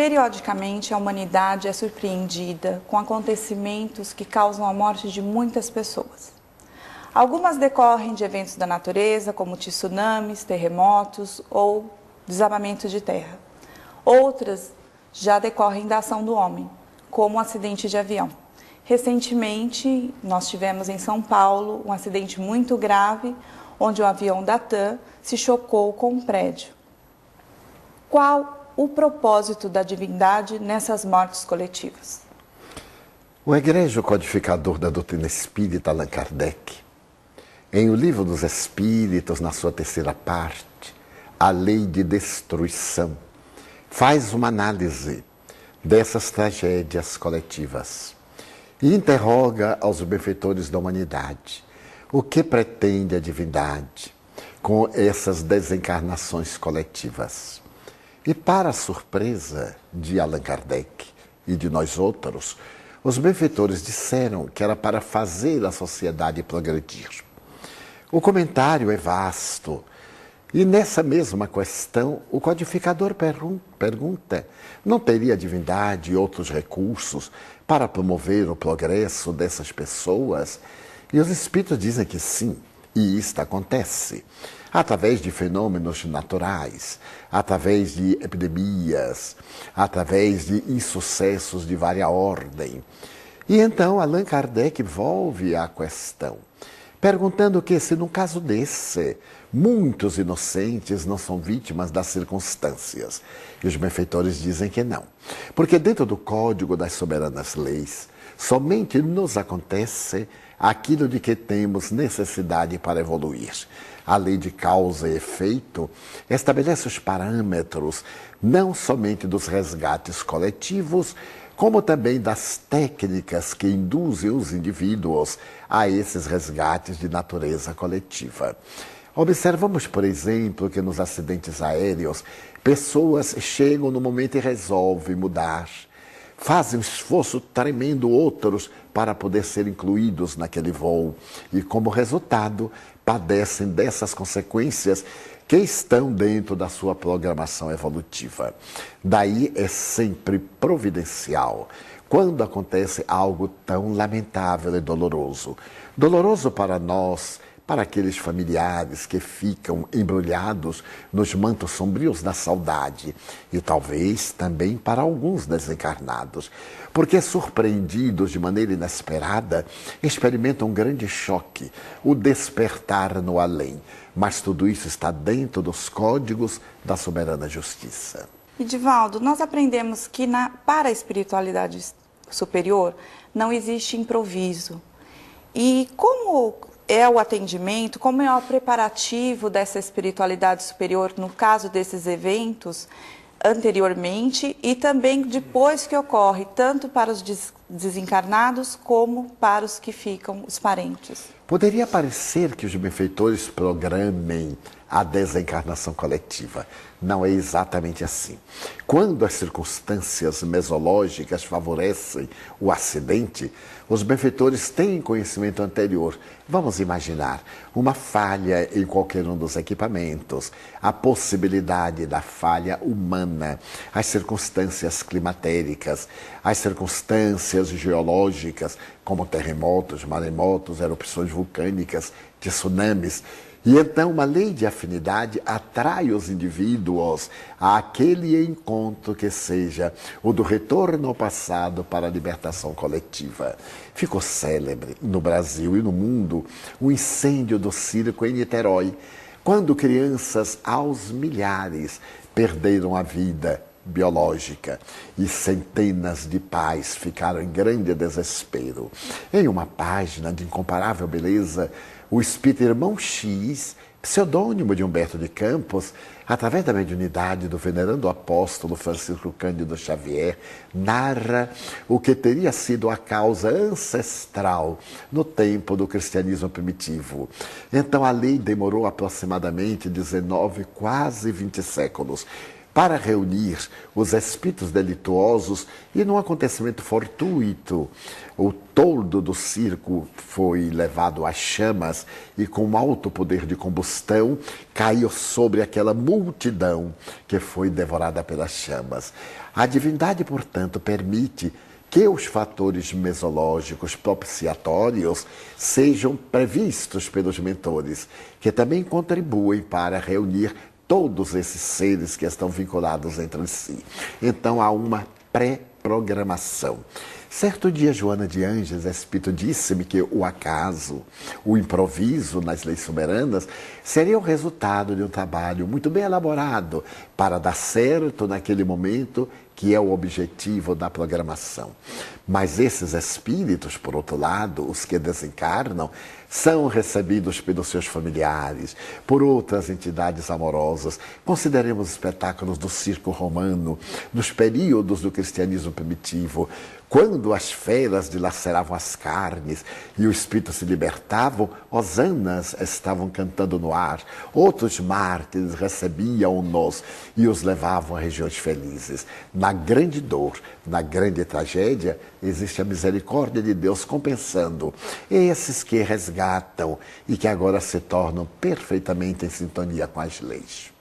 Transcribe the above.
Periodicamente, a humanidade é surpreendida com acontecimentos que causam a morte de muitas pessoas. Algumas decorrem de eventos da natureza, como tsunamis, terremotos ou desabamento de terra. Outras já decorrem da ação do homem, como um acidente de avião. Recentemente, nós tivemos em São Paulo um acidente muito grave, onde o avião da TAM se chocou com um prédio. Qual o propósito da divindade nessas mortes coletivas? O egregio codificador da doutrina espírita, Allan Kardec, em O Livro dos Espíritos, na sua terceira parte, A Lei de Destruição, faz uma análise dessas tragédias coletivas e interroga aos benfeitores da humanidade o que pretende a divindade com essas desencarnações coletivas. E para a surpresa de Allan Kardec e de nós outros, os benfeitores disseram que era para fazer a sociedade progredir. O comentário é vasto e nessa mesma questão o codificador pergunta: não teria a divindade outros recursos para promover o progresso dessas pessoas? E os espíritos dizem que sim, e isto acontece através de fenômenos naturais, através de epidemias, através de insucessos de vária ordem. E então Allan Kardec volve à questão, perguntando que se num caso desse, muitos inocentes não são vítimas das circunstâncias. E os benfeitores dizem que não, porque dentro do Código das Soberanas Leis, somente nos acontece aquilo de que temos necessidade para evoluir. A lei de causa e efeito estabelece os parâmetros não somente dos resgates coletivos, como também das técnicas que induzem os indivíduos a esses resgates de natureza coletiva. Observamos, por exemplo, que nos acidentes aéreos, pessoas chegam no momento e resolvem mudar, fazem um esforço tremendo outros para poder ser incluídos naquele voo e, como resultado, padecem dessas consequências que estão dentro da sua programação evolutiva. Daí é sempre providencial quando acontece algo tão lamentável e doloroso. Doloroso para nós, para aqueles familiares que ficam embrulhados nos mantos sombrios da saudade e talvez também para alguns desencarnados, porque surpreendidos de maneira inesperada, experimentam um grande choque, o despertar no além. Mas tudo isso está dentro dos códigos da soberana justiça. Edivaldo, nós aprendemos que para a espiritualidade superior não existe improviso. E como é o atendimento, como é o preparativo dessa espiritualidade superior no caso desses eventos anteriormente e também depois que ocorre, tanto para os desencarnados como para os que ficam, os parentes? Poderia parecer que os benfeitores programem a desencarnação coletiva. Não é exatamente assim. Quando as circunstâncias mesológicas favorecem o acidente, os benfeitores têm conhecimento anterior. Vamos imaginar uma falha em qualquer um dos equipamentos, a possibilidade da falha humana, as circunstâncias climatéricas, as circunstâncias geológicas, como terremotos, maremotos, erupções vulcânicas, tsunamis. E então uma lei de afinidade atrai os indivíduos àquele encontro que seja o do retorno ao passado para a libertação coletiva. Ficou célebre no Brasil e no mundo o incêndio do circo em Niterói, quando crianças aos milhares perderam a vida biológica e centenas de pais ficaram em grande desespero. Em uma página de incomparável beleza, o espírito Irmão X, pseudônimo de Humberto de Campos, através da mediunidade do venerando apóstolo Francisco Cândido Xavier, narra o que teria sido a causa ancestral no tempo do cristianismo primitivo. Então a lei demorou aproximadamente 19, quase 20 séculos, para reunir os espíritos delituosos e num acontecimento fortuito, o toldo do circo foi levado às chamas e com alto poder de combustão caiu sobre aquela multidão que foi devorada pelas chamas. A divindade, portanto, permite que os fatores mesológicos propiciatórios sejam previstos pelos mentores, que também contribuem para reunir todos esses seres que estão vinculados entre si. Então há uma pré-programação. Certo dia, Joana de Ângeles, espírito, disse-me que o acaso, o improviso nas leis soberanas, seria o resultado de um trabalho muito bem elaborado para dar certo naquele momento que é o objetivo da programação. Mas esses espíritos, por outro lado, os que desencarnam, são recebidos pelos seus familiares, por outras entidades amorosas. Consideremos espetáculos do circo romano, nos períodos do cristianismo primitivo, quando as feras dilaceravam as carnes e o espírito se libertavam, hosanas estavam cantando no ar, outros mártires recebiam-nos e os levavam a regiões felizes. Na grande dor, na grande tragédia, existe a misericórdia de Deus compensando esses que resgatam e que agora se tornam perfeitamente em sintonia com as leis.